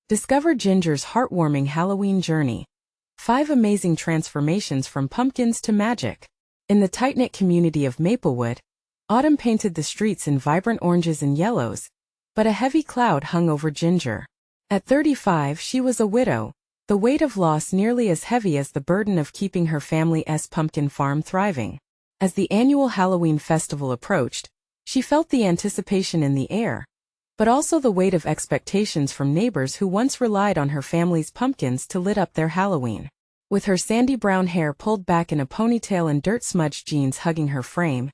Discover Ginger's heartwarming Halloween journey. 5 amazing transformations from pumpkins to magic. In the tight-knit community of Maplewood, autumn painted the streets in vibrant oranges and yellows, but a heavy cloud hung over Ginger. At 35, she was a widow, the weight of loss nearly as heavy as the burden of keeping her family's pumpkin farm thriving. As the annual Halloween festival approached, she felt the anticipation in the air, but also the weight of expectations from neighbors who once relied on her family's pumpkins to lit up their Halloween. With her sandy brown hair pulled back in a ponytail and dirt-smudged jeans hugging her frame,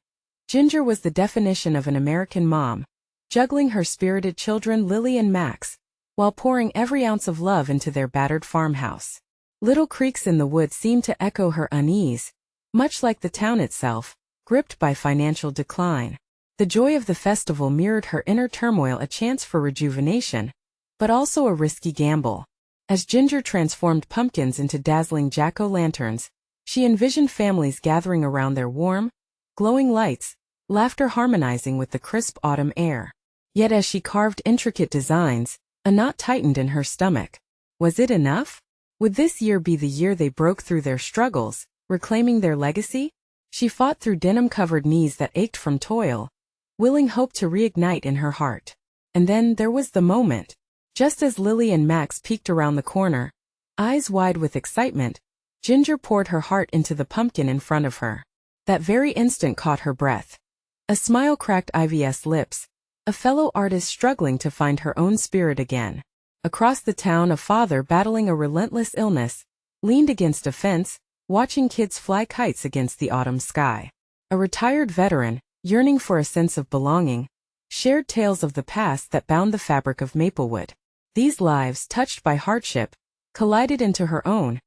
Ginger was the definition of an American mom, juggling her spirited children Lily and Max, while pouring every ounce of love into their battered farmhouse. Little creaks in the woods seemed to echo her unease, much like the town itself, gripped by financial decline. The joy of the festival mirrored her inner turmoil, a chance for rejuvenation, but also a risky gamble. As Ginger transformed pumpkins into dazzling jack-o'-lanterns, she envisioned families gathering around their warm, glowing lights, laughter harmonizing with the crisp autumn air. Yet as she carved intricate designs, a knot tightened in her stomach. Was it enough? Would this year be the year they broke through their struggles, reclaiming their legacy? She fought through denim-covered knees that ached from toil, willing hope to reignite in her heart. And then there was the moment. Just as Lily and Max peeked around the corner, eyes wide with excitement, Ginger poured her heart into the pumpkin in front of her. That very instant caught her breath. A smile cracked Ivy's lips, a fellow artist struggling to find her own spirit again. Across the town, a father battling a relentless illness leaned against a fence, watching kids fly kites against the autumn sky. A retired veteran, yearning for a sense of belonging, shared tales of the past that bound the fabric of Maplewood. These lives, touched by hardship, collided into her own,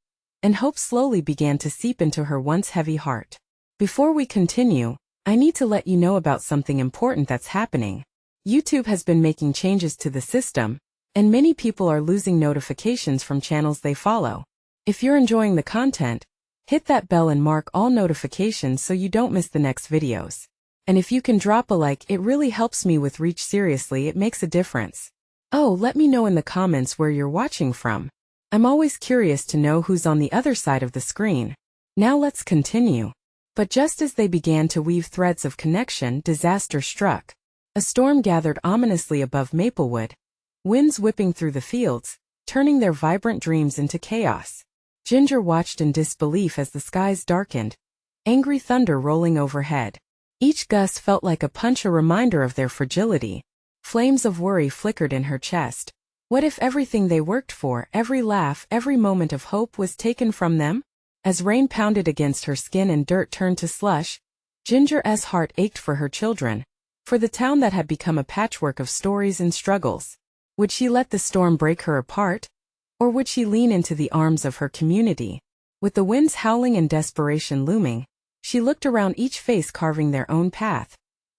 and hope slowly began to seep into her once heavy heart. Before we continue, I need to let you know about something important that's happening. YouTube has been making changes to the system, and many people are losing notifications from channels they follow. If you're enjoying the content, hit that bell and mark all notifications so you don't miss the next videos. And if you can drop a like, it really helps me with reach. Seriously, it makes a difference. Oh, let me know in the comments where you're watching from. I'm always curious to know who's on the other side of the screen. Now let's continue. But just as they began to weave threads of connection, disaster struck. A storm gathered ominously above Maplewood, winds whipping through the fields, turning their vibrant dreams into chaos. Ginger watched in disbelief as the skies darkened, angry thunder rolling overhead. Each gust felt like a punch, a reminder of their fragility. Flames of worry flickered in her chest. What if everything they worked for, every laugh, every moment of hope, was taken from them? As rain pounded against her skin and dirt turned to slush, Ginger's heart ached for her children, for the town that had become a patchwork of stories and struggles. Would she let the storm break her apart? Or would she lean into the arms of her community? With the winds howling and desperation looming, she looked around, each face carving their own path,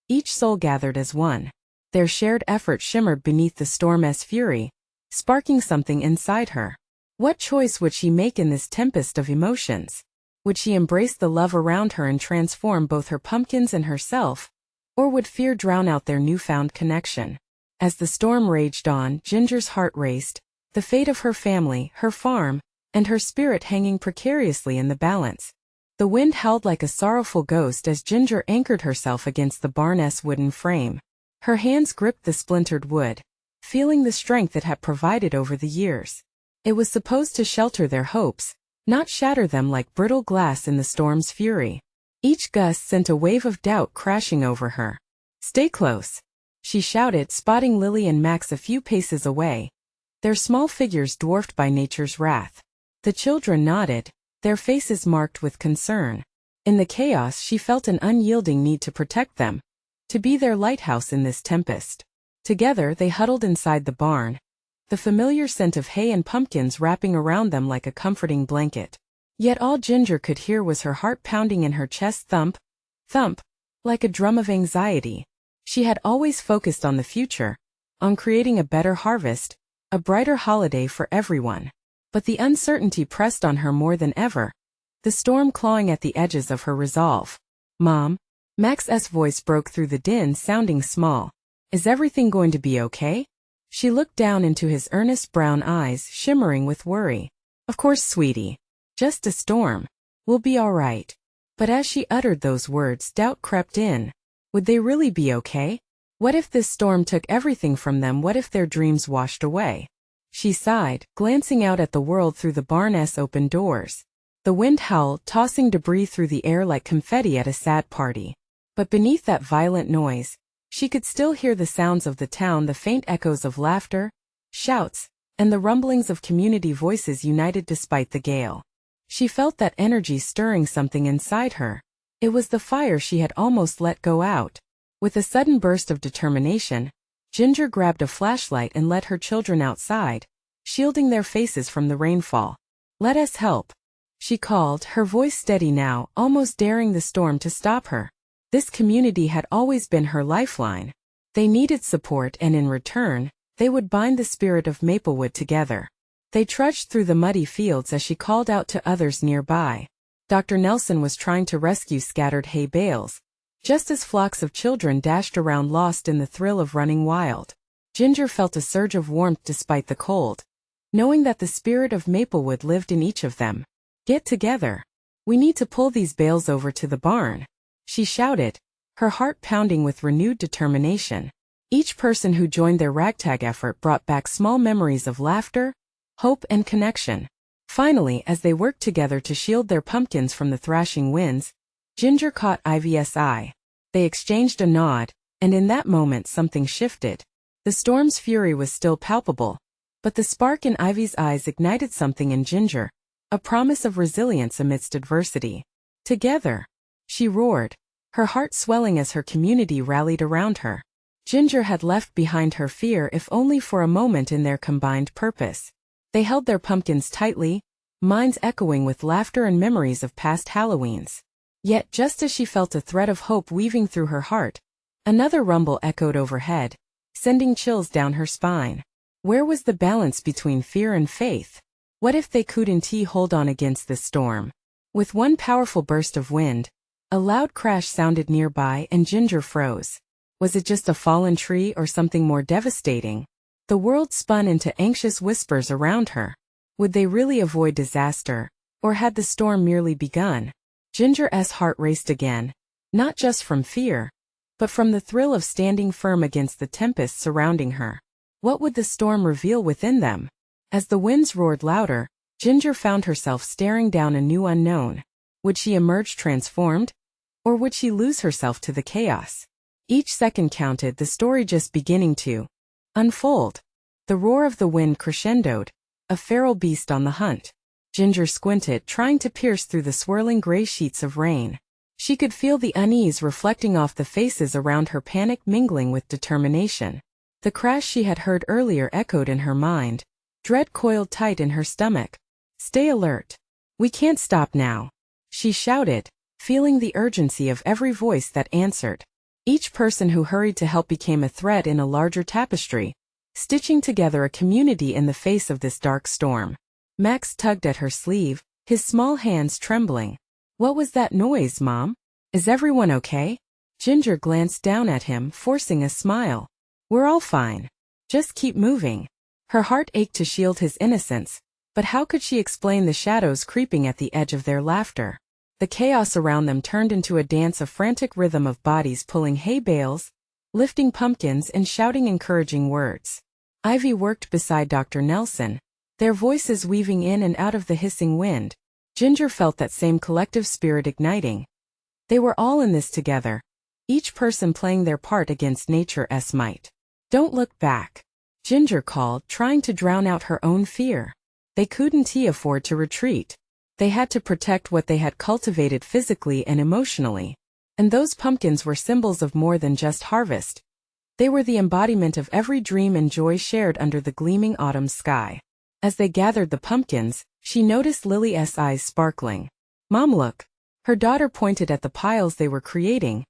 each soul gathered as one. Their shared effort shimmered beneath the storm's fury, sparking something inside her. What choice would she make in this tempest of emotions? Would she embrace the love around her and transform both her pumpkins and herself, or would fear drown out their newfound connection? As the storm raged on, Ginger's heart raced, the fate of her family, her farm, and her spirit hanging precariously in the balance. The wind howled like a sorrowful ghost as Ginger anchored herself against the barn's wooden frame. Her hands gripped the splintered wood, feeling the strength it had provided over the years. It was supposed to shelter their hopes, not shatter them like brittle glass in the storm's fury. Each gust sent a wave of doubt crashing over her. "Stay close," she shouted, spotting Lily and Max a few paces away, their small figures dwarfed by nature's wrath. The children nodded, their faces marked with concern. In the chaos, she felt an unyielding need to protect them, to be their lighthouse in this tempest. Together they huddled inside the barn, the familiar scent of hay and pumpkins wrapping around them like a comforting blanket. Yet all Ginger could hear was her heart pounding in her chest, thump, thump, like a drum of anxiety. She had always focused on the future, on creating a better harvest, a brighter holiday for everyone. But the uncertainty pressed on her more than ever, the storm clawing at the edges of her resolve. "Mom," Max's voice broke through the din, sounding small. "Is everything going to be okay?" She looked down into his earnest brown eyes, shimmering with worry. Of course, sweetie. Just a storm. We'll be all right. But as she uttered those words, doubt crept in. Would they really be okay? What if this storm took everything from them? What if their dreams washed away? She sighed, glancing out at the world through the barn's open doors. The wind howled, tossing debris through the air like confetti at a sad party. But beneath that violent noise, she could still hear the sounds of the town, the faint echoes of laughter, shouts, and the rumblings of community voices united despite the gale. She felt that energy stirring something inside her. It was the fire she had almost let go out. With a sudden burst of determination, Ginger grabbed a flashlight and led her children outside, shielding their faces from the rainfall. "Let us help," she called, her voice steady now, almost daring the storm to stop her. This community had always been her lifeline. They needed support, and in return, they would bind the spirit of Maplewood together. They trudged through the muddy fields as she called out to others nearby. Dr. Nelson was trying to rescue scattered hay bales, just as flocks of children dashed around lost in the thrill of running wild. Ginger felt a surge of warmth despite the cold, knowing that the spirit of Maplewood lived in each of them. "Get together. We need to pull these bales over to the barn," she shouted, her heart pounding with renewed determination. Each person who joined their ragtag effort brought back small memories of laughter, hope, and connection. Finally, as they worked together to shield their pumpkins from the thrashing winds, Ginger caught Ivy's eye. They exchanged a nod, and in that moment something shifted. The storm's fury was still palpable, but the spark in Ivy's eyes ignited something in Ginger, a promise of resilience amidst adversity. "Together!" she roared, her heart swelling as her community rallied around her. Ginger had left behind her fear, if only for a moment, in their combined purpose. They held their pumpkins tightly, minds echoing with laughter and memories of past Halloweens. Yet, just as she felt a thread of hope weaving through her heart, another rumble echoed overhead, sending chills down her spine. Where was the balance between fear and faith? What if they couldn't hold on against this storm? With one powerful burst of wind, a loud crash sounded nearby, and Ginger froze. Was it just a fallen tree or something more devastating? The world spun into anxious whispers around her. Would they really avoid disaster, or had the storm merely begun? Ginger's heart raced again, not just from fear, but from the thrill of standing firm against the tempest surrounding her. What would the storm reveal within them? As the winds roared louder, Ginger found herself staring down a new unknown. Would she emerge transformed, or would she lose herself to the chaos? Each second counted, the story just beginning to unfold. The roar of the wind crescendoed, a feral beast on the hunt. Ginger squinted, trying to pierce through the swirling gray sheets of rain. She could feel the unease reflecting off the faces around her, panic mingling with determination. The crash she had heard earlier echoed in her mind. Dread coiled tight in her stomach. "Stay alert. We can't stop now," she shouted, feeling the urgency of every voice that answered. Each person who hurried to help became a thread in a larger tapestry, stitching together a community in the face of this dark storm. Max tugged at her sleeve, his small hands trembling. "What was that noise, Mom? Is everyone okay?" Ginger glanced down at him, forcing a smile. "We're all fine. Just keep moving." Her heart ached to shield his innocence, but how could she explain the shadows creeping at the edge of their laughter? The chaos around them turned into a dance, a frantic rhythm of bodies pulling hay bales, lifting pumpkins, and shouting encouraging words. Ivy worked beside Dr. Nelson, their voices weaving in and out of the hissing wind. Ginger felt that same collective spirit igniting. They were all in this together, each person playing their part against nature's might. "Don't look back," Ginger called, trying to drown out her own fear. They couldn't afford to retreat. They had to protect what they had cultivated physically and emotionally. And those pumpkins were symbols of more than just harvest. They were the embodiment of every dream and joy shared under the gleaming autumn sky. As they gathered the pumpkins, she noticed Lily's eyes sparkling. "Mom, look." Her daughter pointed at the piles they were creating,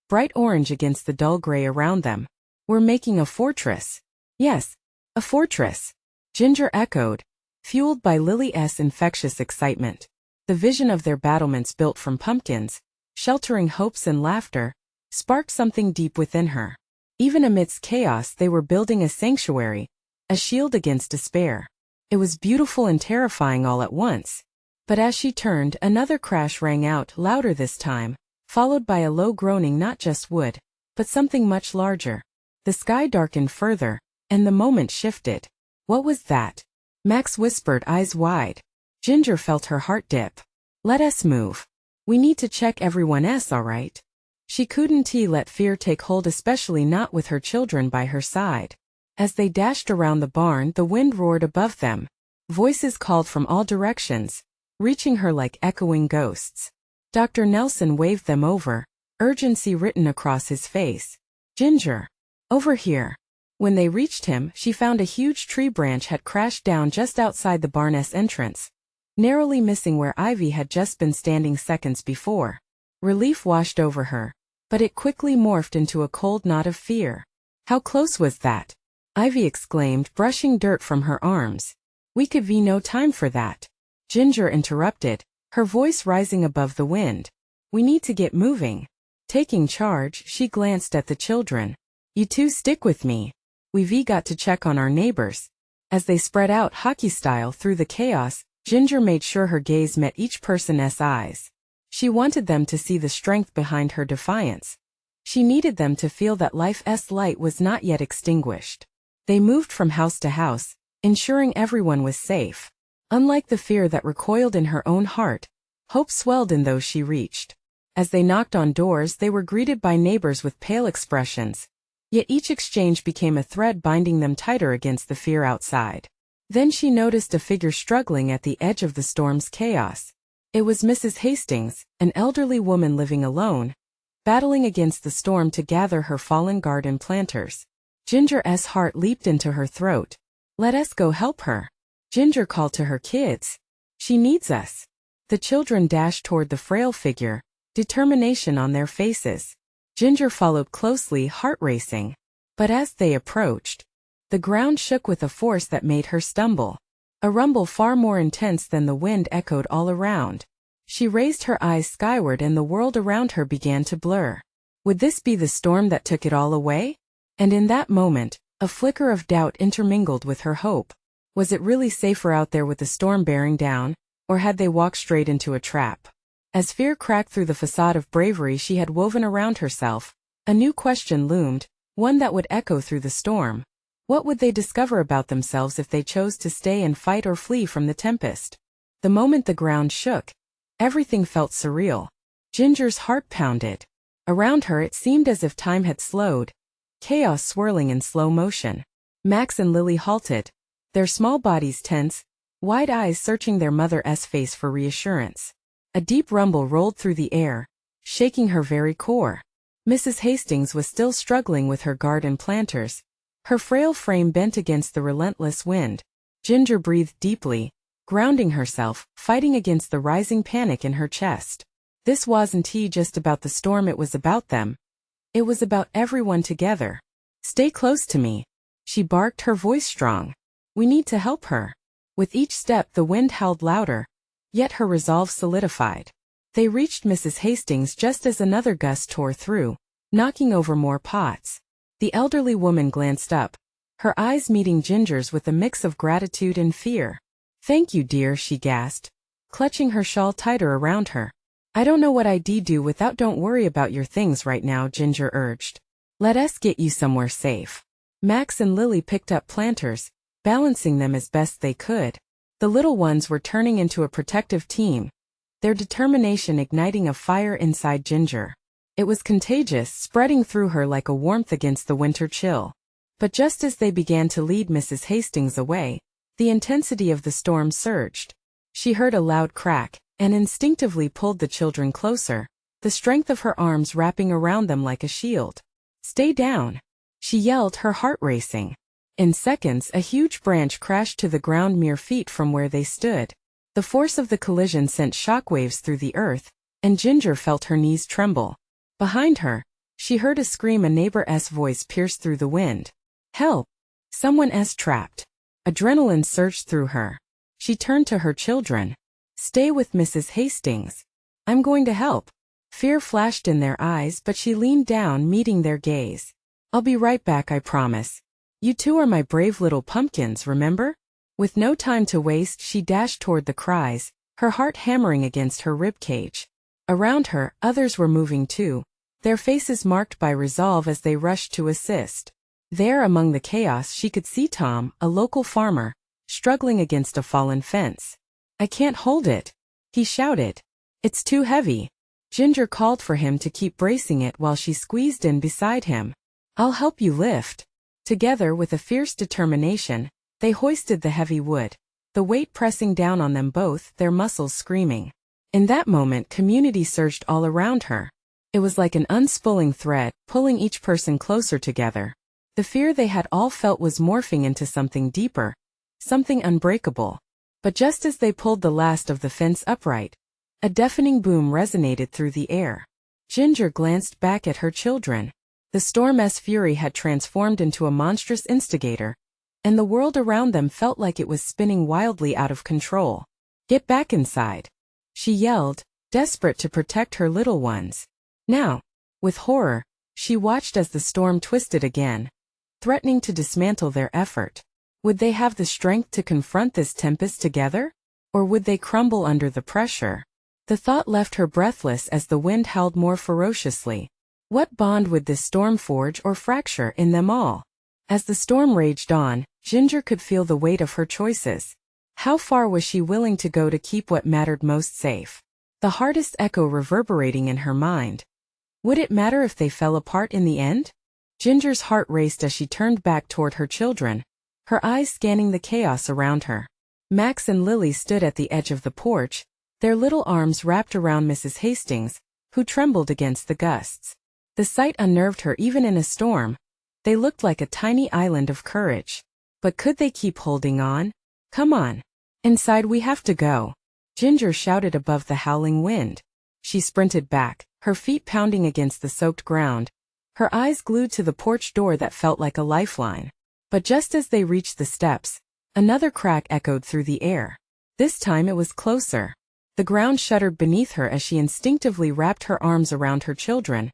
bright orange against the dull gray around them. "We're making a fortress." "Yes, a fortress," Ginger echoed, fueled by Lily's infectious excitement. The vision of their battlements built from pumpkins, sheltering hopes and laughter, sparked something deep within her. Even amidst chaos, they were building a sanctuary, a shield against despair. It was beautiful and terrifying all at once. But as she turned, another crash rang out, louder this time, followed by a low groaning, not just wood, but something much larger. The sky darkened further, and the moment shifted. What was that? Max whispered, eyes wide. Ginger felt her heart dip. Let us move. We need to check everyone's all right. She couldn't let fear take hold, especially not with her children by her side. As they dashed around the barn, the wind roared above them. Voices called from all directions, reaching her like echoing ghosts. Dr. Nelson waved them over, urgency written across his face. Ginger. Over here. When they reached him, she found a huge tree branch had crashed down just outside the barn's entrance, narrowly missing where Ivy had just been standing seconds before. Relief washed over her, but it quickly morphed into a cold knot of fear. How close was that? Ivy exclaimed, brushing dirt from her arms. We could be no time for that. Ginger interrupted, her voice rising above the wind. We need to get moving. Taking charge, she glanced at the children. You two stick with me. We've got to check on our neighbors. As they spread out hockey style through the chaos, Ginger made sure her gaze met each person's eyes. She wanted them to see the strength behind her defiance. She needed them to feel that life's light was not yet extinguished. They moved from house to house, ensuring everyone was safe. Unlike the fear that recoiled in her own heart, hope swelled in those she reached. As they knocked on doors, they were greeted by neighbors with pale expressions. Yet each exchange became a thread binding them tighter against the fear outside. Then she noticed a figure struggling at the edge of the storm's chaos. It was Mrs. Hastings, an elderly woman living alone, battling against the storm to gather her fallen garden planters. Ginger's heart leaped into her throat. Let us go help her. Ginger called to her kids. She needs us. The children dashed toward the frail figure, determination on their faces. Ginger followed closely, heart racing. But as they approached, the ground shook with a force that made her stumble. A rumble far more intense than the wind echoed all around. She raised her eyes skyward and the world around her began to blur. Would this be the storm that took it all away? And in that moment, a flicker of doubt intermingled with her hope. Was it really safer out there with the storm bearing down, or had they walked straight into a trap? As fear cracked through the facade of bravery she had woven around herself, a new question loomed, one that would echo through the storm. What would they discover about themselves if they chose to stay and fight or flee from the tempest? The moment the ground shook, everything felt surreal. Ginger's heart pounded. Around her it seemed as if time had slowed, chaos swirling in slow motion. Max and Lily halted, their small bodies tense, wide eyes searching their mother's face for reassurance. A deep rumble rolled through the air, shaking her very core. Mrs. Hastings was still struggling with her garden planters, her frail frame bent against the relentless wind. Ginger breathed deeply, grounding herself, fighting against the rising panic in her chest. This wasn't just about the storm, it was about them. It was about everyone together. Stay close to me, she barked, her voice strong. We need to help her. With each step the wind howled louder, yet her resolve solidified. They reached Mrs. Hastings just as another gust tore through, knocking over more pots. The elderly woman glanced up, her eyes meeting Ginger's with a mix of gratitude and fear. Thank you, dear, she gasped, clutching her shawl tighter around her. I don't know what I'd do without. Don't worry about your things right now, Ginger urged. Let us get you somewhere safe. Max and Lily picked up planters, balancing them as best they could. The little ones were turning into a protective team, their determination igniting a fire inside Ginger. It was contagious, spreading through her like a warmth against the winter chill. But just as they began to lead Mrs. Hastings away, the intensity of the storm surged. She heard a loud crack, and instinctively pulled the children closer, the strength of her arms wrapping around them like a shield. Stay down, she yelled, her heart racing. In seconds, a huge branch crashed to the ground mere feet from where they stood. The force of the collision sent shockwaves through the earth, and Ginger felt her knees tremble. Behind her, she heard a scream, a neighbor's voice pierced through the wind. Help! Someone's trapped. Adrenaline surged through her. She turned to her children. Stay with Mrs. Hastings. I'm going to help. Fear flashed in their eyes, but she leaned down, meeting their gaze. I'll be right back, I promise. You two are my brave little pumpkins, remember? With no time to waste, she dashed toward the cries, her heart hammering against her ribcage. Around her, others were moving too, their faces marked by resolve as they rushed to assist. There among the chaos she could see Tom, a local farmer, struggling against a fallen fence. I can't hold it, he shouted. It's too heavy. Ginger called for him to keep bracing it while she squeezed in beside him. I'll help you lift. Together with a fierce determination, they hoisted the heavy wood, the weight pressing down on them both, their muscles screaming. In that moment, community surged all around her. It was like an unspooling thread, pulling each person closer together. The fear they had all felt was morphing into something deeper, something unbreakable. But just as they pulled the last of the fence upright, a deafening boom resonated through the air. Ginger glanced back at her children. The storm's fury had transformed into a monstrous instigator, and the world around them felt like it was spinning wildly out of control. Get back inside, she yelled, desperate to protect her little ones. Now, with horror, she watched as the storm twisted again, threatening to dismantle their effort. Would they have the strength to confront this tempest together? Or would they crumble under the pressure? The thought left her breathless as the wind howled more ferociously. What bond would this storm forge or fracture in them all? As the storm raged on, Ginger could feel the weight of her choices. How far was she willing to go to keep what mattered most safe? The hardest echo reverberating in her mind. Would it matter if they fell apart in the end? Ginger's heart raced as she turned back toward her children, her eyes scanning the chaos around her. Max and Lily stood at the edge of the porch, their little arms wrapped around Mrs. Hastings, who trembled against the gusts. The sight unnerved her even in a storm. They looked like a tiny island of courage. But could they keep holding on? Come on. Inside we have to go. Ginger shouted above the howling wind. She sprinted back, her feet pounding against the soaked ground, her eyes glued to the porch door that felt like a lifeline. But just as they reached the steps, another crack echoed through the air. This time it was closer. The ground shuddered beneath her as she instinctively wrapped her arms around her children,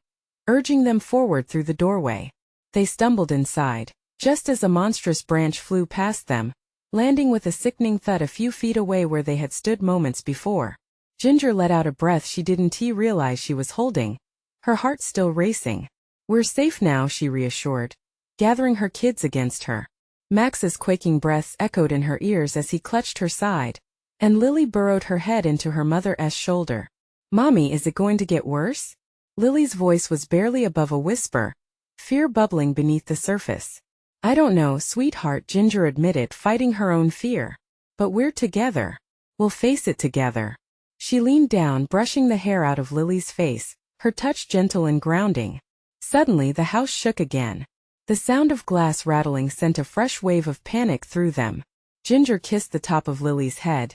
urging them forward through the doorway. They stumbled inside, just as a monstrous branch flew past them, landing with a sickening thud a few feet away where they had stood moments before. Ginger let out a breath she didn't realize she was holding, her heart still racing. We're safe now, she reassured, gathering her kids against her. Max's quaking breaths echoed in her ears as he clutched her side, and Lily burrowed her head into her mother's shoulder. Mommy, is it going to get worse? Lily's voice was barely above a whisper, fear bubbling beneath the surface. I don't know, sweetheart, Ginger admitted, fighting her own fear. But we're together. We'll face it together. She leaned down, brushing the hair out of Lily's face, her touch gentle and grounding. Suddenly the house shook again. The sound of glass rattling sent a fresh wave of panic through them. Ginger kissed the top of Lily's head,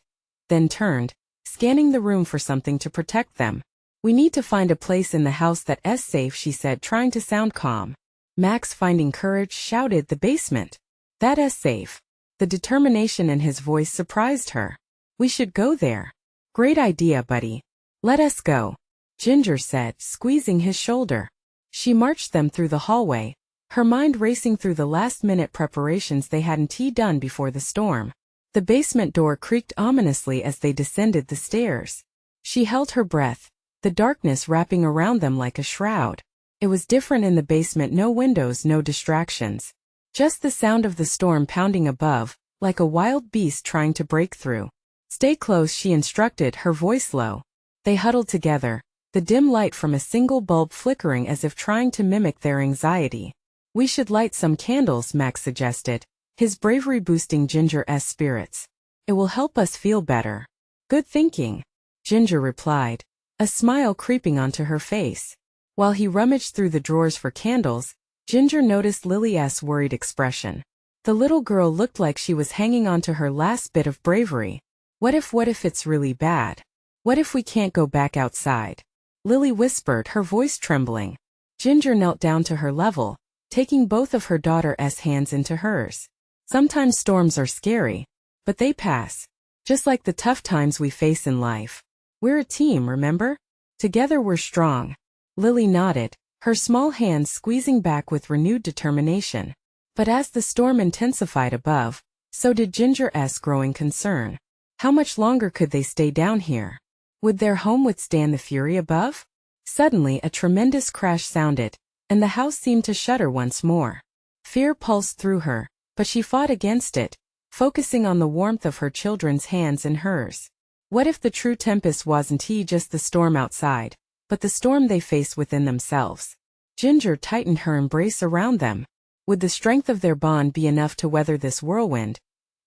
then turned, scanning the room for something to protect them. We need to find a place in the house that's safe, she said, trying to sound calm. Max, finding courage, shouted, the basement. That's safe. The determination in his voice surprised her. We should go there. Great idea, buddy. Let us go, Ginger said, squeezing his shoulder. She marched them through the hallway, her mind racing through the last-minute preparations they hadn't done before the storm. The basement door creaked ominously as they descended the stairs. She held her breath, the darkness wrapping around them like a shroud. It was different in the basement, no windows, no distractions. Just the sound of the storm pounding above, like a wild beast trying to break through. Stay close, she instructed, her voice low. They huddled together, the dim light from a single bulb flickering as if trying to mimic their anxiety. We should light some candles, Max suggested, his bravery boosting Ginger's spirits. It will help us feel better. Good thinking, Ginger replied, a smile creeping onto her face. While he rummaged through the drawers for candles, Ginger noticed Lily's worried expression. The little girl looked like she was hanging on to her last bit of bravery. What if it's really bad? What if we can't go back outside? Lily whispered, her voice trembling. Ginger knelt down to her level, taking both of her daughter's hands into hers. Sometimes storms are scary, but they pass. Just like the tough times we face in life. We're a team, remember? Together we're strong. Lily nodded, her small hands squeezing back with renewed determination. But as the storm intensified above, so did Ginger's growing concern. How much longer could they stay down here? Would their home withstand the fury above? Suddenly a tremendous crash sounded, and the house seemed to shudder once more. Fear pulsed through her, but she fought against it, focusing on the warmth of her children's hands in hers. What if the true tempest wasn't just the storm outside, but the storm they faced within themselves? Ginger tightened her embrace around them. Would the strength of their bond be enough to weather this whirlwind?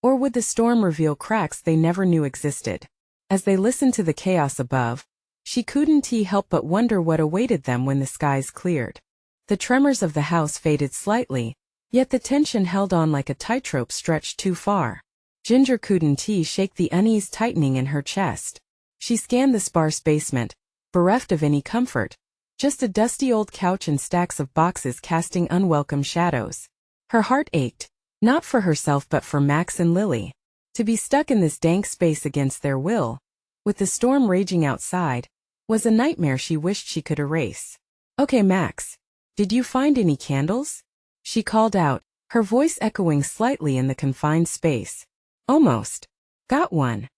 Or would the storm reveal cracks they never knew existed? As they listened to the chaos above, she couldn't help but wonder what awaited them when the skies cleared. The tremors of the house faded slightly, yet the tension held on like a tightrope stretched too far. Ginger couldn't shake the unease tightening in her chest. She scanned the sparse basement, bereft of any comfort. Just a dusty old couch and stacks of boxes casting unwelcome shadows. Her heart ached, not for herself but for Max and Lily. To be stuck in this dank space against their will, with the storm raging outside, was a nightmare she wished she could erase. "Okay, Max. Did you find any candles?" she called out, her voice echoing slightly in the confined space. "Almost. Got one,"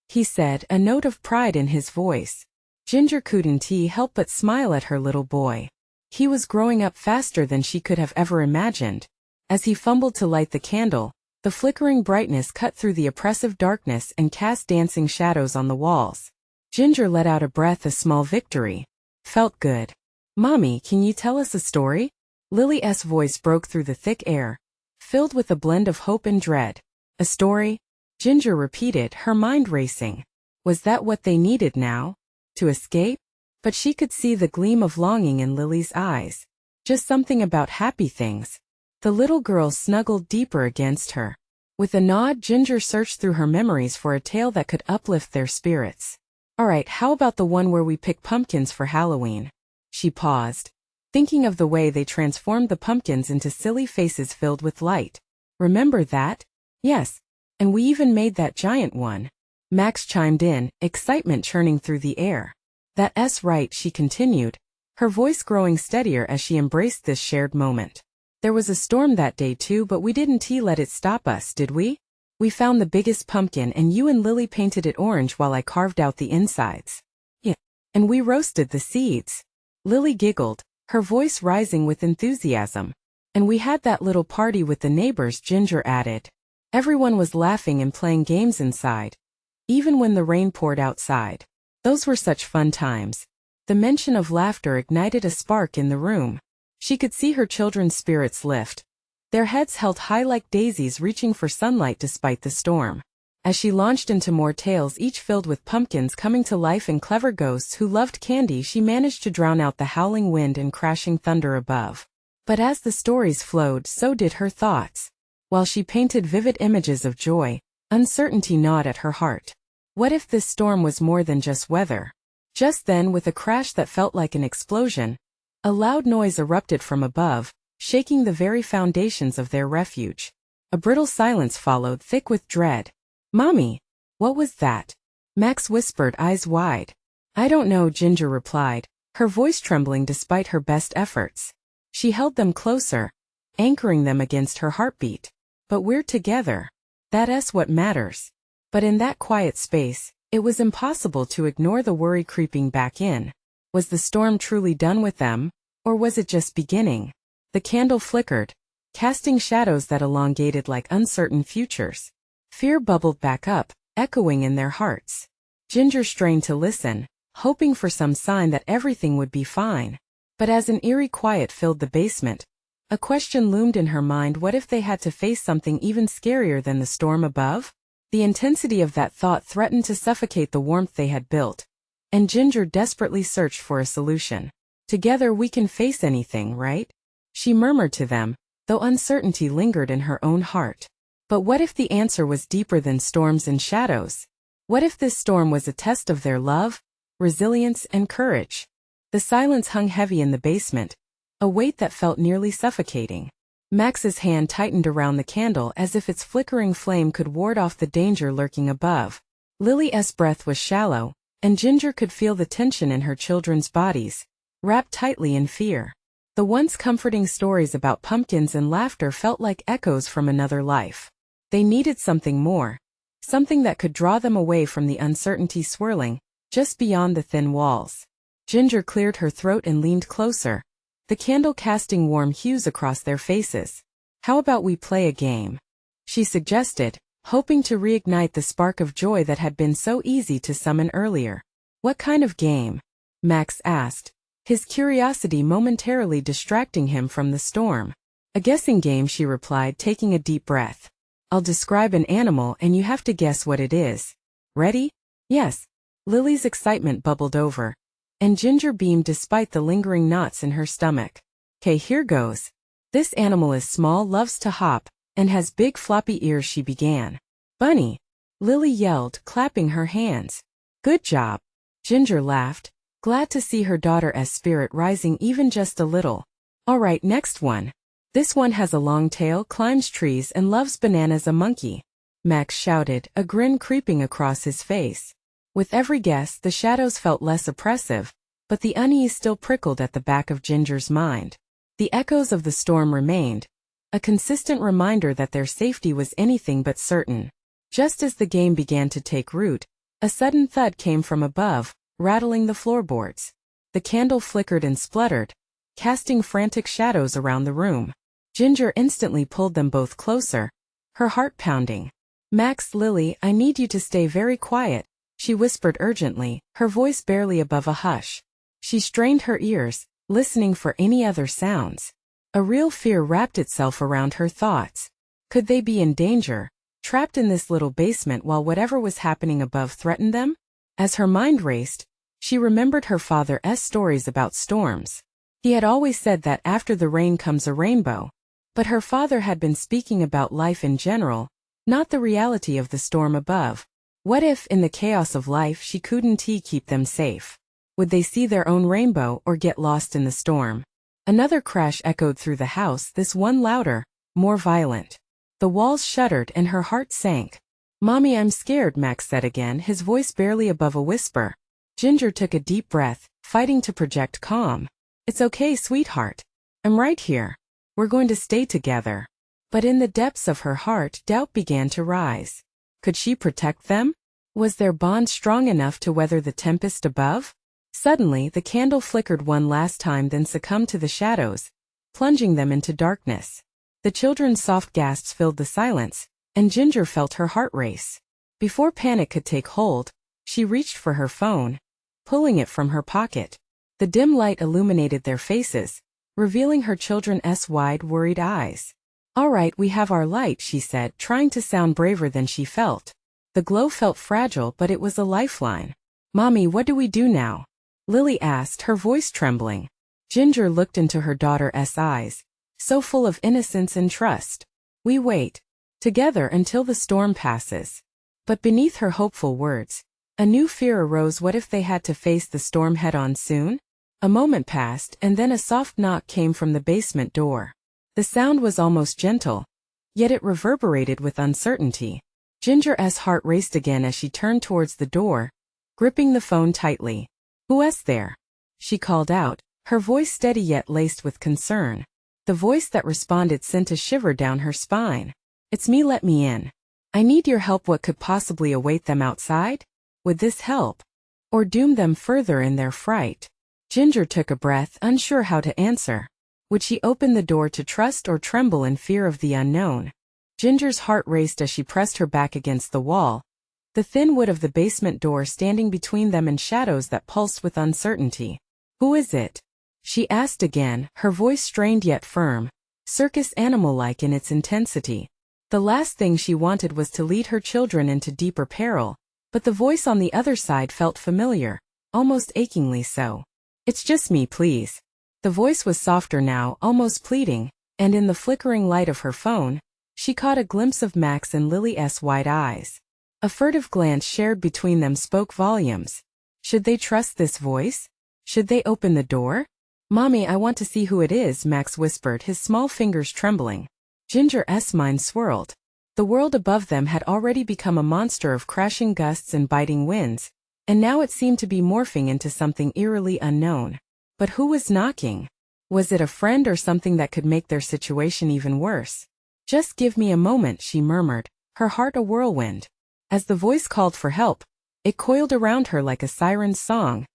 he said, a note of pride in his voice. Ginger couldn't help but smile at her little boy. He was growing up faster than she could have ever imagined. As he fumbled to light the candle, the flickering brightness cut through the oppressive darkness and cast dancing shadows on the walls. Ginger let out a breath, a small victory. Felt good. "Mommy, can you tell us a story?" Lily's voice broke through the thick air, filled with a blend of hope and dread. "A story?" Ginger repeated, her mind racing. Was that what they needed now? To escape? But she could see the gleam of longing in Lily's eyes. Just something about happy things. The little girl snuggled deeper against her. With a nod, Ginger searched through her memories for a tale that could uplift their spirits. "All right, how about the one where we pick pumpkins for Halloween?" She paused, thinking of the way they transformed the pumpkins into silly faces filled with light. "Remember that?" "Yes. And we even made that giant one." Max chimed in, excitement churning through the air. "That's right," she continued, her voice growing steadier as she embraced this shared moment. "There was a storm that day too, but we didn't let it stop us, did we? We found the biggest pumpkin and you and Lily painted it orange while I carved out the insides. Yeah. And we roasted the seeds." Lily giggled, her voice rising with enthusiasm. "And we had that little party with the neighbors," Ginger added. "Everyone was laughing and playing games inside, even when the rain poured outside. Those were such fun times." The mention of laughter ignited a spark in the room. She could see her children's spirits lift, their heads held high like daisies reaching for sunlight despite the storm. As she launched into more tales, each filled with pumpkins coming to life and clever ghosts who loved candy, she managed to drown out the howling wind and crashing thunder above. But as the stories flowed, so did her thoughts. While she painted vivid images of joy, uncertainty gnawed at her heart. What if this storm was more than just weather? Just then, with a crash that felt like an explosion, a loud noise erupted from above, shaking the very foundations of their refuge. A brittle silence followed, thick with dread. "Mommy, what was that?" Max whispered, eyes wide. "I don't know," Ginger replied, her voice trembling despite her best efforts. She held them closer, anchoring them against her heartbeat. "But we're together. That's what matters." But in that quiet space, it was impossible to ignore the worry creeping back in. Was the storm truly done with them, or was it just beginning? The candle flickered, casting shadows that elongated like uncertain futures. Fear bubbled back up, echoing in their hearts. Ginger strained to listen, hoping for some sign that everything would be fine. But as an eerie quiet filled the basement, a question loomed in her mind: what if they had to face something even scarier than the storm above? The intensity of that thought threatened to suffocate the warmth they had built, and Ginger desperately searched for a solution. "Together we can face anything, right?" she murmured to them, though uncertainty lingered in her own heart. But what if the answer was deeper than storms and shadows? What if this storm was a test of their love, resilience, and courage? The silence hung heavy in the basement, a weight that felt nearly suffocating. Max's hand tightened around the candle as if its flickering flame could ward off the danger lurking above. Lily's breath was shallow, and Ginger could feel the tension in her children's bodies, wrapped tightly in fear. The once comforting stories about pumpkins and laughter felt like echoes from another life. They needed something more. Something that could draw them away from the uncertainty swirling just beyond the thin walls. Ginger cleared her throat and leaned closer, the candle casting warm hues across their faces. "How about we play a game?" she suggested, hoping to reignite the spark of joy that had been so easy to summon earlier. "What kind of game?" Max asked, his curiosity momentarily distracting him from the storm. "A guessing game," she replied, taking a deep breath. "I'll describe an animal and you have to guess what it is. Ready?" "Yes." Lily's excitement bubbled over, and Ginger beamed despite the lingering knots in her stomach. "'Kay, here goes. This animal is small, loves to hop, and has big floppy ears," she began. "Bunny!" Lily yelled, clapping her hands. "Good job." Ginger laughed, glad to see her daughter's spirit rising even just a little. "All right, next one. This one has a long tail, climbs trees, and loves bananas." "A monkey," Max shouted, a grin creeping across his face. With every guess, the shadows felt less oppressive, but the unease still prickled at the back of Ginger's mind. The echoes of the storm remained, a consistent reminder that their safety was anything but certain. Just as the game began to take root, a sudden thud came from above, rattling the floorboards. The candle flickered and spluttered, casting frantic shadows around the room. Ginger instantly pulled them both closer, her heart pounding. "Max, Lily, I need you to stay very quiet," she whispered urgently, her voice barely above a hush. She strained her ears, listening for any other sounds. A real fear wrapped itself around her thoughts. Could they be in danger, trapped in this little basement while whatever was happening above threatened them? As her mind raced, she remembered her father's stories about storms. He had always said that after the rain comes a rainbow. But her father had been speaking about life in general, not the reality of the storm above. What if, in the chaos of life, she couldn't keep them safe? Would they see their own rainbow or get lost in the storm? Another crash echoed through the house, this one louder, more violent. The walls shuddered and her heart sank. "Mommy, I'm scared," Max said again, his voice barely above a whisper. Ginger took a deep breath, fighting to project calm. "It's okay, sweetheart. I'm right here. We're going to stay together." But in the depths of her heart, doubt began to rise. Could she protect them? Was their bond strong enough to weather the tempest above? Suddenly, the candle flickered one last time, then succumbed to the shadows, plunging them into darkness. The children's soft gasps filled the silence, and Ginger felt her heart race. Before panic could take hold, she reached for her phone, pulling it from her pocket. The dim light illuminated their faces, revealing her children's wide, worried eyes. "All right, we have our light," she said, trying to sound braver than she felt. The glow felt fragile, but it was a lifeline. "Mommy, what do we do now?" Lily asked, her voice trembling. Ginger looked into her daughter's eyes, so full of innocence and trust. "We wait together until the storm passes." But beneath her hopeful words, a new fear arose. What if they had to face the storm head-on soon? A moment passed, and then a soft knock came from the basement door. The sound was almost gentle, yet it reverberated with uncertainty. Ginger's heart raced again as she turned towards the door, gripping the phone tightly. "Who's there?" she called out, her voice steady yet laced with concern. The voice that responded sent a shiver down her spine. "It's me, let me in. I need your help." What could possibly await them outside? Would this help, or doom them further in their fright? Ginger took a breath, unsure how to answer. Would she open the door to trust or tremble in fear of the unknown? Ginger's heart raced as she pressed her back against the wall, the thin wood of the basement door standing between them and shadows that pulsed with uncertainty. "Who is it?" she asked again, her voice strained yet firm, circus animal-like in its intensity. The last thing she wanted was to lead her children into deeper peril, but the voice on the other side felt familiar, almost achingly so. "It's just me, please." The voice was softer now, almost pleading, and in the flickering light of her phone, she caught a glimpse of Max and Lily's wide eyes. A furtive glance shared between them spoke volumes. Should they trust this voice? Should they open the door? "Mommy, I want to see who it is," Max whispered, his small fingers trembling. Ginger's mind swirled. The world above them had already become a monster of crashing gusts and biting winds, and now it seemed to be morphing into something eerily unknown. But who was knocking? Was it a friend or something that could make their situation even worse? Just give me a moment, she murmured, her heart a whirlwind. As the voice called for help, it coiled around her like a siren's song,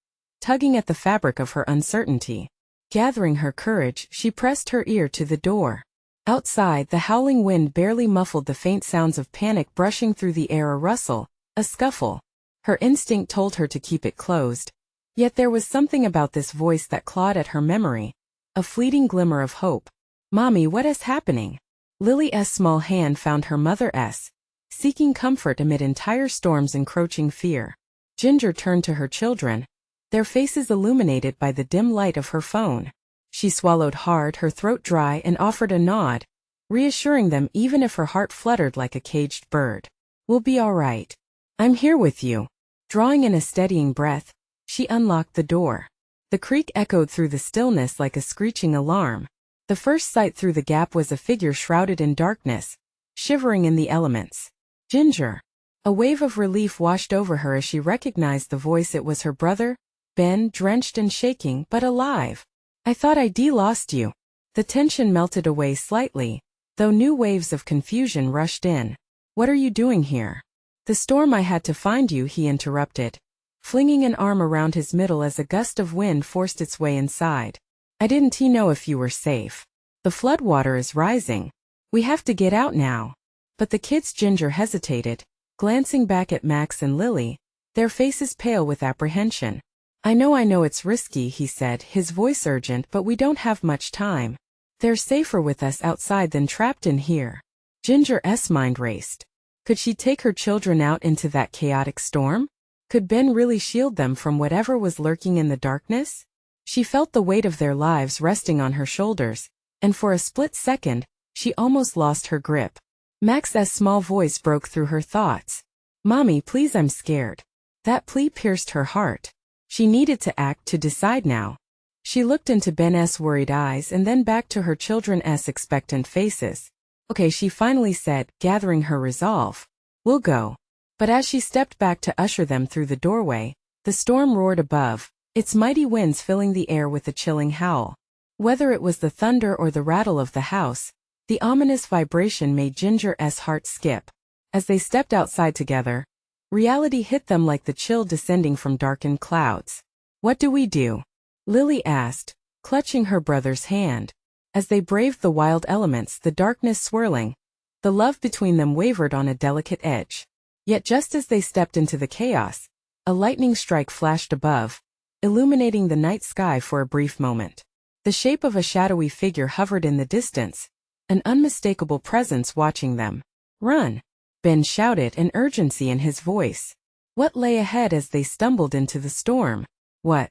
tugging at the fabric of her uncertainty. Gathering her courage, she pressed her ear to the door. Outside, the howling wind barely muffled the faint sounds of panic brushing through the air. A rustle, a scuffle. Her instinct told her to keep it closed. Yet there was something about this voice that clawed at her memory. A fleeting glimmer of hope. Mommy, what is happening? Lily's small hand found her mother's, seeking comfort amid entire storms encroaching fear. Ginger turned to her children, their faces illuminated by the dim light of her phone. She swallowed hard, her throat dry, and offered a nod, reassuring them even if her heart fluttered like a caged bird. We'll be all right. I'm here with you. Drawing in a steadying breath, she unlocked the door. The creak echoed through the stillness like a screeching alarm. The first sight through the gap was a figure shrouded in darkness, shivering in the elements. Ginger. A wave of relief washed over her as she recognized the voice. It was her brother, Ben, drenched and shaking, but alive. I thought I'd lost you. The tension melted away slightly, though new waves of confusion rushed in. What are you doing here? The storm. I had to find you, he interrupted, flinging an arm around his middle as a gust of wind forced its way inside. I didn't know if you were safe. The floodwater is rising. We have to get out now. But the kids. Ginger hesitated, glancing back at Max and Lily, their faces pale with apprehension. I know it's risky, he said, his voice urgent, but we don't have much time. They're safer with us outside than trapped in here. Ginger's mind raced. Could she take her children out into that chaotic storm? Could Ben really shield them from whatever was lurking in the darkness? She felt the weight of their lives resting on her shoulders, and for a split second, she almost lost her grip. Max's small voice broke through her thoughts. Mommy, please, I'm scared. That plea pierced her heart. She needed to act, to decide now. She looked into Ben's worried eyes and then back to her children's expectant faces. Okay, she finally said, gathering her resolve. We'll go. But as she stepped back to usher them through the doorway, the storm roared above, its mighty winds filling the air with a chilling howl. Whether it was the thunder or the rattle of the house, the ominous vibration made Ginger's heart skip. As they stepped outside together, reality hit them like the chill descending from darkened clouds. What do we do? Lily asked, clutching her brother's hand. As they braved the wild elements, the darkness swirling, the love between them wavered on a delicate edge. Yet just as they stepped into the chaos, a lightning strike flashed above, illuminating the night sky for a brief moment. The shape of a shadowy figure hovered in the distance, an unmistakable presence watching them. Run! Ben shouted, an urgency in his voice. What lay ahead as they stumbled into the storm? What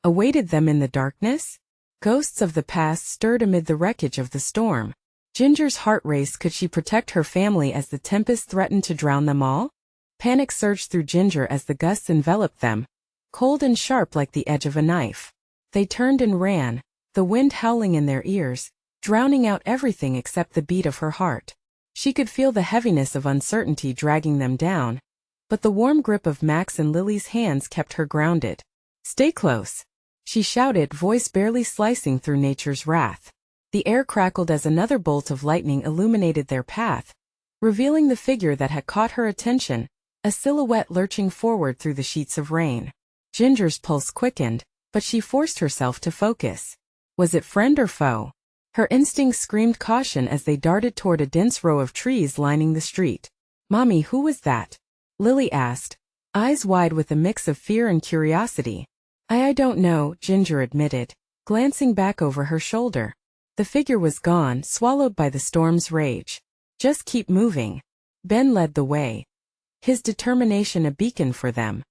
awaited them in the darkness? Ghosts of the past stirred amid the wreckage of the storm. Ginger's heart raced. Could she protect her family as the tempest threatened to drown them all? Panic surged through Ginger as the gusts enveloped them, cold and sharp like the edge of a knife. They turned and ran, the wind howling in their ears, drowning out everything except the beat of her heart. She could feel the heaviness of uncertainty dragging them down, but the warm grip of Max and Lily's hands kept her grounded. Stay close, she shouted, voice barely slicing through nature's wrath. The air crackled as another bolt of lightning illuminated their path, revealing the figure that had caught her attention, a silhouette lurching forward through the sheets of rain. Ginger's pulse quickened, but she forced herself to focus. Was it friend or foe? Her instincts screamed caution as they darted toward a dense row of trees lining the street. Mommy, who was that? Lily asked, eyes wide with a mix of fear and curiosity. I don't know, Ginger admitted, glancing back over her shoulder. The figure was gone, swallowed by the storm's rage. Just keep moving. Ben led the way, his determination a beacon for them.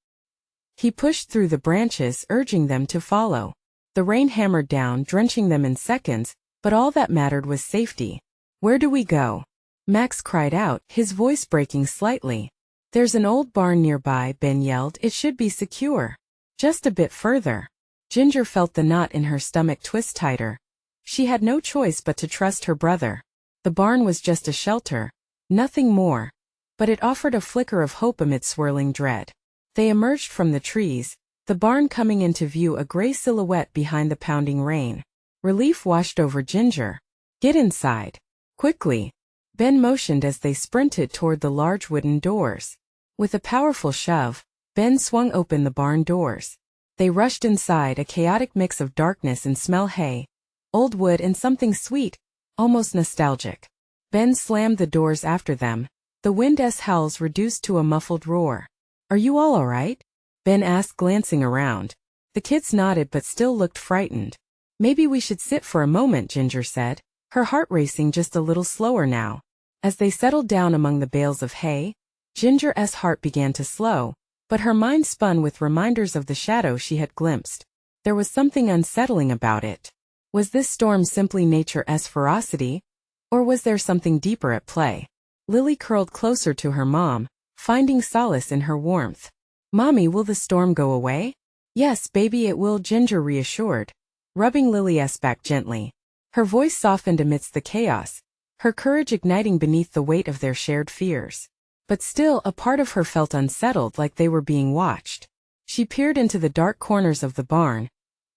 He pushed through the branches, urging them to follow. The rain hammered down, drenching them in seconds, but all that mattered was safety. Where do we go? Max cried out, his voice breaking slightly. There's an old barn nearby, Ben yelled. It should be secure. Just a bit further. Ginger felt the knot in her stomach twist tighter. She had no choice but to trust her brother. The barn was just a shelter, nothing more. But it offered a flicker of hope amid swirling dread. They emerged from the trees, the barn coming into view, a gray silhouette behind the pounding rain. Relief washed over Ginger. Get inside. Quickly. Ben motioned as they sprinted toward the large wooden doors. With a powerful shove, Ben swung open the barn doors. They rushed inside, a chaotic mix of darkness and smell hay, old wood and something sweet, almost nostalgic. Ben slammed the doors after them. The wind's howls reduced to a muffled roar. Are you all right? Ben asked, glancing around. The kids nodded but still looked frightened. Maybe we should sit for a moment, Ginger said, her heart racing just a little slower now. As they settled down among the bales of hay, Ginger's heart began to slow, but her mind spun with reminders of the shadow she had glimpsed. There was something unsettling about it. Was this storm simply nature's ferocity? Or was there something deeper at play? Lily curled closer to her mom, finding solace in her warmth. Mommy, will the storm go away? Yes, baby, it will, Ginger reassured, rubbing Lily's back gently. Her voice softened amidst the chaos, her courage igniting beneath the weight of their shared fears. But still, a part of her felt unsettled, like they were being watched. She peered into the dark corners of the barn,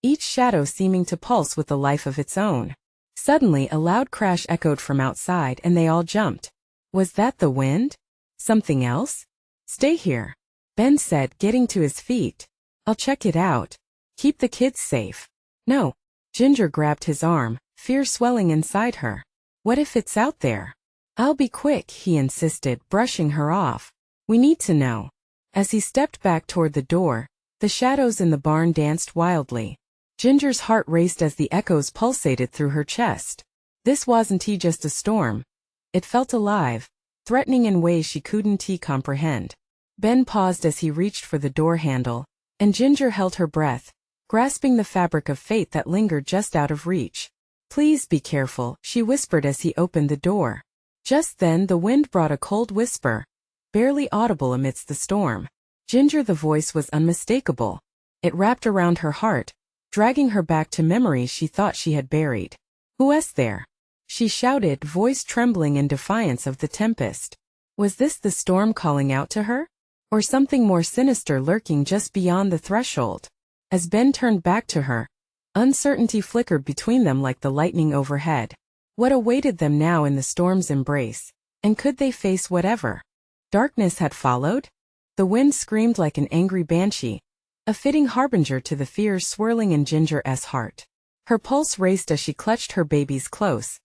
each shadow seeming to pulse with a life of its own. Suddenly, a loud crash echoed from outside and they all jumped. Was that the wind? Something else? Stay here, Ben said, getting to his feet. I'll check it out. Keep the kids safe. No. Ginger grabbed his arm, fear swelling inside her. What if it's out there? I'll be quick, he insisted, brushing her off. We need to know. As he stepped back toward the door, the shadows in the barn danced wildly. Ginger's heart raced as the echoes pulsated through her chest. This wasn't just a storm. It felt alive, threatening in ways she couldn't comprehend. Ben paused as he reached for the door handle, and Ginger held her breath, grasping the fabric of fate that lingered just out of reach. Please be careful, she whispered as he opened the door. Just then the wind brought a cold whisper, barely audible amidst the storm. Ginger, the voice was unmistakable. It wrapped around her heart, dragging her back to memories she thought she had buried. Who's there? She shouted, voice trembling in defiance of the tempest. Was this the storm calling out to her? Or something more sinister lurking just beyond the threshold? As Ben turned back to her, uncertainty flickered between them like the lightning overhead. What awaited them now in the storm's embrace? And could they face whatever? Darkness had followed? The wind screamed like an angry banshee, a fitting harbinger to the fears swirling in Ginger's heart. Her pulse raced as she clutched her babies close.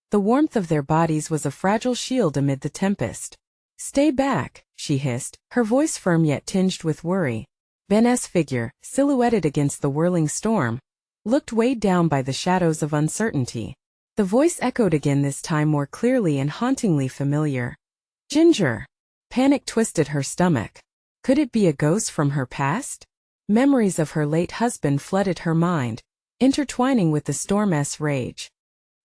The warmth of their bodies was a fragile shield amid the tempest. Stay back, she hissed, her voice firm yet tinged with worry. Ben's figure, silhouetted against the whirling storm, looked weighed down by the shadows of uncertainty. The voice echoed again, this time more clearly and hauntingly familiar. Ginger! Panic twisted her stomach. Could it be a ghost from her past? Memories of her late husband flooded her mind, intertwining with the storm's rage.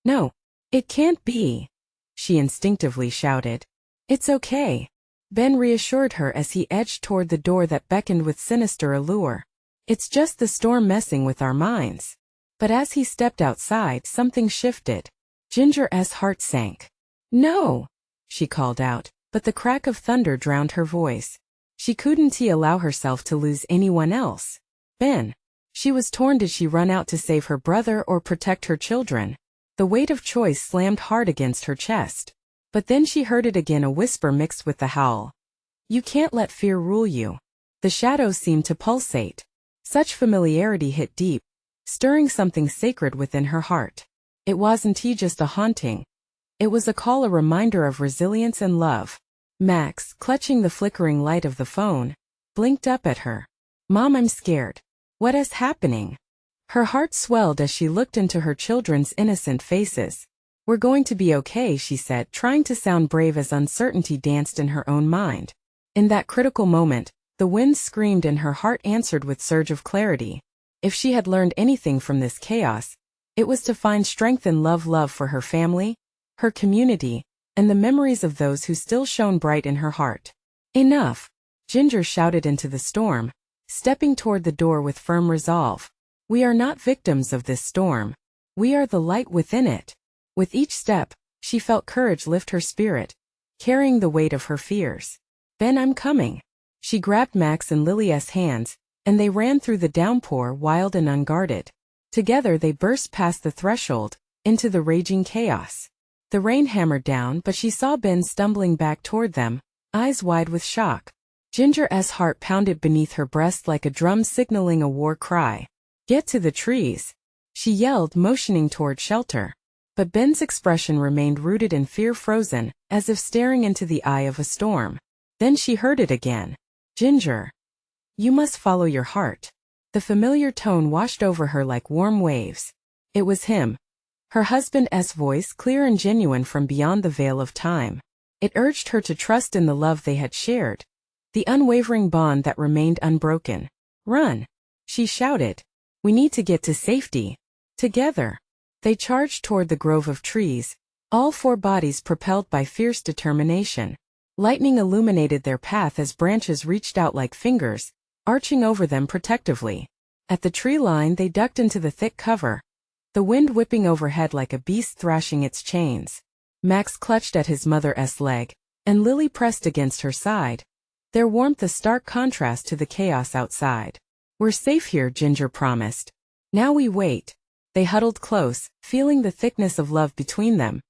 No, it can't be, she instinctively shouted. It's okay. Ben reassured her as he edged toward the door that beckoned with sinister allure. It's just the storm messing with our minds. But as he stepped outside, something shifted. Ginger's heart sank. No, she called out, but the crack of thunder drowned her voice. She couldn't allow herself to lose anyone else. Ben. She was torn. Did she run out to save her brother or protect her children? The weight of choice slammed hard against her chest. But then she heard it again, a whisper mixed with the howl. You can't let fear rule you. The shadows seemed to pulsate. Such familiarity hit deep, stirring something sacred within her heart. It wasn't just a haunting. It was a call, a reminder of resilience and love. Max, clutching the flickering light of the phone, blinked up at her. Mom, I'm scared. What is happening? Her heart swelled as she looked into her children's innocent faces. We're going to be okay, she said, trying to sound brave as uncertainty danced in her own mind. In that critical moment, the wind screamed and her heart answered with surge of clarity. If she had learned anything from this chaos, it was to find strength in love for her family, her community, and the memories of those who still shone bright in her heart. Enough! Ginger shouted into the storm, stepping toward the door with firm resolve. We are not victims of this storm. We are the light within it. With each step, she felt courage lift her spirit, carrying the weight of her fears. Ben, I'm coming. She grabbed Max and Lily's hands, and they ran through the downpour, wild and unguarded. Together they burst past the threshold, into the raging chaos. The rain hammered down, but she saw Ben stumbling back toward them, eyes wide with shock. Ginger's heart pounded beneath her breast like a drum signaling a war cry. "Get to the trees!" she yelled, motioning toward shelter. But Ben's expression remained rooted in fear, frozen, as if staring into the eye of a storm. Then she heard it again. "Ginger, you must follow your heart." The familiar tone washed over her like warm waves. It was him. Her husband's voice, clear and genuine from beyond the veil of time. It urged her to trust in the love they had shared, the unwavering bond that remained unbroken. "Run!" she shouted. "We need to get to safety. Together." They charged toward the grove of trees, all four bodies propelled by fierce determination. Lightning illuminated their path as branches reached out like fingers, arching over them protectively. At the tree line they ducked into the thick cover, the wind whipping overhead like a beast thrashing its chains. Max clutched at his mother's leg, and Lily pressed against her side, their warmth a stark contrast to the chaos outside. "We're safe here," Ginger promised. "Now we wait." They huddled close, feeling the thickness of love between them.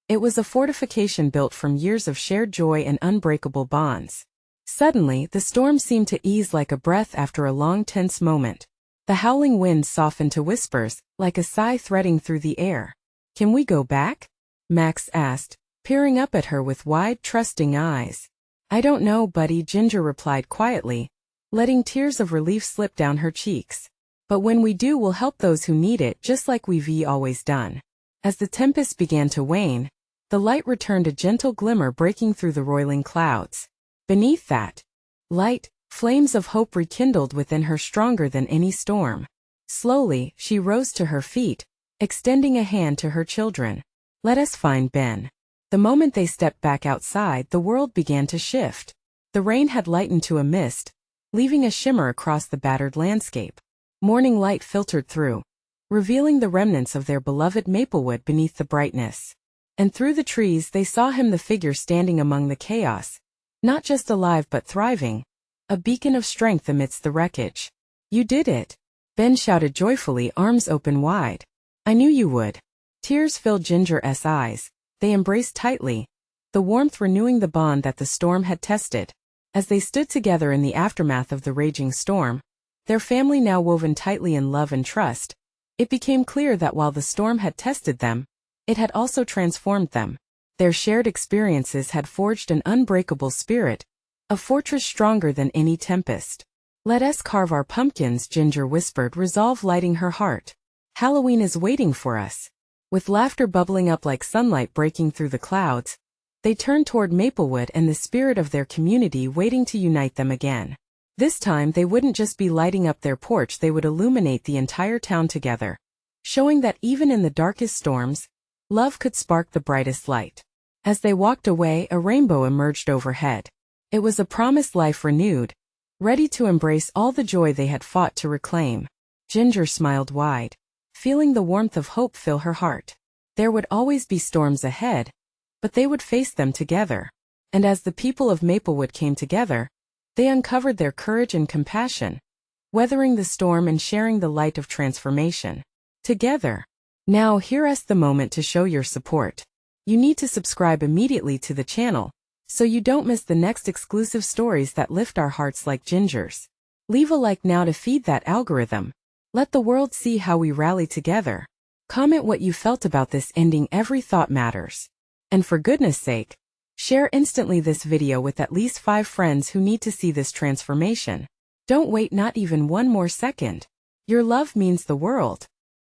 It was a fortification built from years of shared joy and unbreakable bonds. Suddenly, the storm seemed to ease like a breath after a long tense moment. The howling wind softened to whispers, like a sigh threading through the air. "Can we go back?" Max asked, peering up at her with wide, trusting eyes. "I don't know, buddy," Ginger replied quietly, letting tears of relief slip down her cheeks. "But when we do, we'll help those who need it, just like we've always done." As the tempest began to wane, the light returned, a gentle glimmer breaking through the roiling clouds. Beneath that light, flames of hope rekindled within her stronger than any storm. Slowly, she rose to her feet, extending a hand to her children. "Let us find Ben." The moment they stepped back outside, the world began to shift. The rain had lightened to a mist, leaving a shimmer across the battered landscape. Morning light filtered through, revealing the remnants of their beloved Maplewood beneath the brightness. And through the trees they saw him, the figure standing among the chaos, not just alive but thriving, a beacon of strength amidst the wreckage. "You did it!" Ben shouted joyfully, arms open wide. "I knew you would." Tears filled Ginger's eyes. They embraced tightly, the warmth renewing the bond that the storm had tested. As they stood together in the aftermath of the raging storm, their family now woven tightly in love and trust, it became clear that while the storm had tested them, it had also transformed them. Their shared experiences had forged an unbreakable spirit, a fortress stronger than any tempest. "Let us carve our pumpkins," Ginger whispered, resolve lighting her heart. "Halloween is waiting for us." With laughter bubbling up like sunlight breaking through the clouds, they turned toward Maplewood and the spirit of their community waiting to unite them again. This time they wouldn't just be lighting up their porch, they would illuminate the entire town together, showing that even in the darkest storms, love could spark the brightest light. As they walked away, a rainbow emerged overhead. It was a promised life renewed, ready to embrace all the joy they had fought to reclaim. Ginger smiled wide, feeling the warmth of hope fill her heart. There would always be storms ahead, but they would face them together. And as the people of Maplewood came together, they uncovered their courage and compassion, weathering the storm and sharing the light of transformation. Together. Now here's the moment to show your support. You need to subscribe immediately to the channel, so you don't miss the next exclusive stories that lift our hearts like Ginger's. Leave a like now to feed that algorithm. Let the world see how we rally together. Comment what you felt about this ending. Every thought matters. And for goodness sake, share instantly this video with at least 5 friends who need to see this transformation. Don't wait not even one more second. Your love means the world.